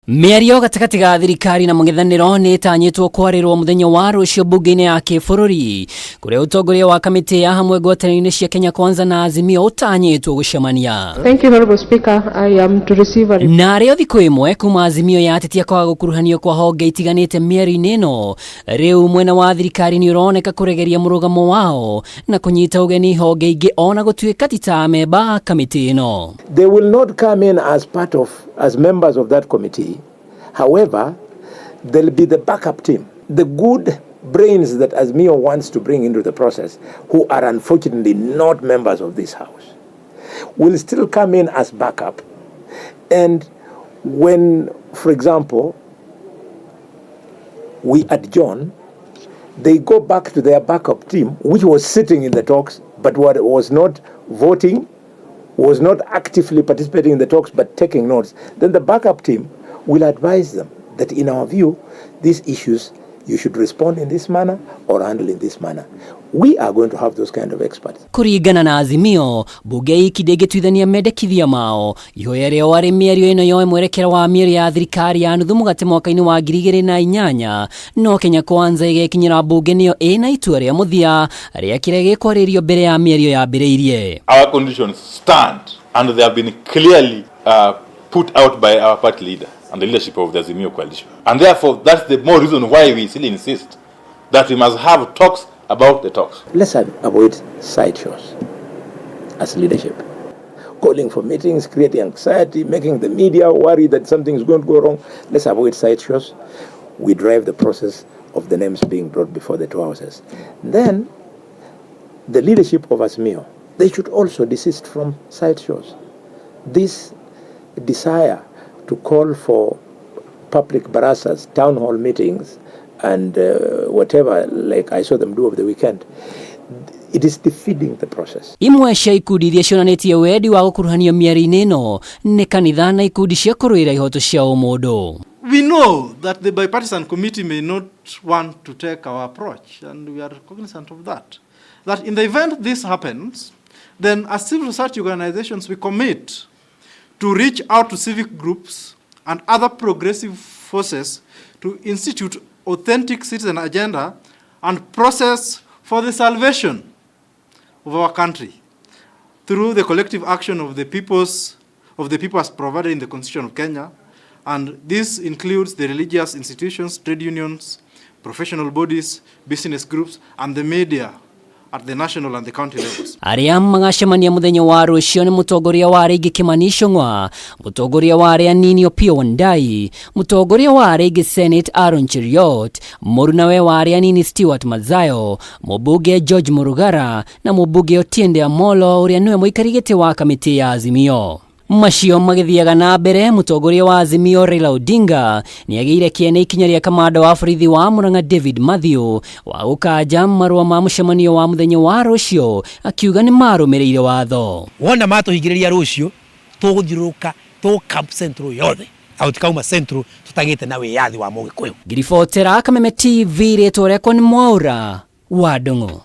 MIARIO gatakati ga thirikari na mũng'ethanĩro nĩ ĩtanyĩtwo kwarĩrwo mũthenya wa rũciũ mbunge-inĩ ya kĩbũrũri kũrĩa ũtongoria wa kamĩtĩ ya hamwe ngwatanĩro-inĩ cia Kenya Kwanza na Azimio ũtanyĩtwo gũcemania. Thank you, Honorable Speaker. I am to receive a na rĩo thikũ ĩmwe kuma Azimio yatetia kwaga gũkuruhanio kwa honge itiganĩte mĩario-inĩ ĩno, rĩu mwena wa thirikari nĩ ũroneka kũregeria mũrũgamo wao na kũnyita ũgeni honge ingĩ ona gũtuĩka ti ta memba kamĩtĩ ĩno. They will not come in as members of that committee. However, there'll be the backup team, the good brains that Azimio wants to bring into the process, who are unfortunately not members of this house, will still come in as backup. And when, for example, we adjourn, they go back to their backup team, which was sitting in the talks, but was not voting, was not actively participating in the talks, but taking notes. Then the backup team will advise them that in our view, these issues, you should respond in this manner or handle in this manner. We are going to have those kind of experts. Kũringana na Azimio, bunge iki ndĩngĩtuithania mendekithia mao. Ihoya rĩao arĩ mĩario ĩno yoe mwerekera wa mĩario ya thirikari ya nuthu mũgate mwaka-inĩ wa 2008, no Kenya Kwanza ĩgekinyĩra bunge nĩyo ĩna itua rĩa mũthia rĩa kĩrĩa gĩkwarĩrio mbere ya mĩario yambĩrĩirie. Our conditions stand and they have been clearly put out by our party leader and the leadership of the Azimio coalition. And therefore, that's the more reason why we still insist that we must have talks about the talks. Let's avoid sideshows as leadership. Calling for meetings, creating anxiety, making the media worry that something is going to go wrong. Let's avoid sideshows. We drive the process of the names being brought before the two houses. Then, the leadership of Azimio, they should also desist from sideshows. This desire to call for public barassas, town hall meetings, and whatever, like I saw them do over the weekend, it is defeating the process. Imwe cia ikundi iria cionanĩtie wendi wa gũkuruhanio mĩario-inĩ ĩno nĩ kanitha na ikundi cia kũrũĩra ihoto cia ũmũndũ. We know that the bipartisan committee may not want to take our approach, and we are cognizant of that. That in the event this happens, then as civil society organizations we commit to reach out to civic groups and other progressive forces to institute authentic citizen agenda and process for the salvation of our country through the collective action of the people as provided in the Constitution of Kenya. And this includes the religious institutions, trade unions, professional bodies, business groups, and the media at the national and the county levels. Arĩa magacemania mũthenya wa rũciũ nĩ mũtongoria wa Rĩngĩ Kĩmani Ichung'wa, mũtongoria wa arĩa anini Opiyo Wandayi, mũtongoria wa Rĩngĩ Senate Aaron Cheruiyot, mũrunawe wa arĩa anini Stewart Mazayo, mũmbunge George Murugara na mũmbunge Otiende Amolo ũrĩa nĩwe mũikari gĩtĩ wa kamĩtĩ ya Azimio. Macio magĩthiaga na mbere, mũtongoria wa Azimio Raila Odinga nĩ agĩire kĩene ikinya rĩa kamanda wa borithi wa MURANG'A David Mathew wa gũkanja marũa ma mũcemanio wa mũthenya wa rũciũ, akiuga nĩ marũmĩrĩire watho. Wona matũhingĩrĩria rũciũ tũgũthiũrũrũka camp central yothe autikauma central tutagĩte na wĩyathi wa Mũgĩkũyũ. Ngiribotera Kameme TV rĩtwa rĩakwa nĩ Mwaura wa Ndung'u.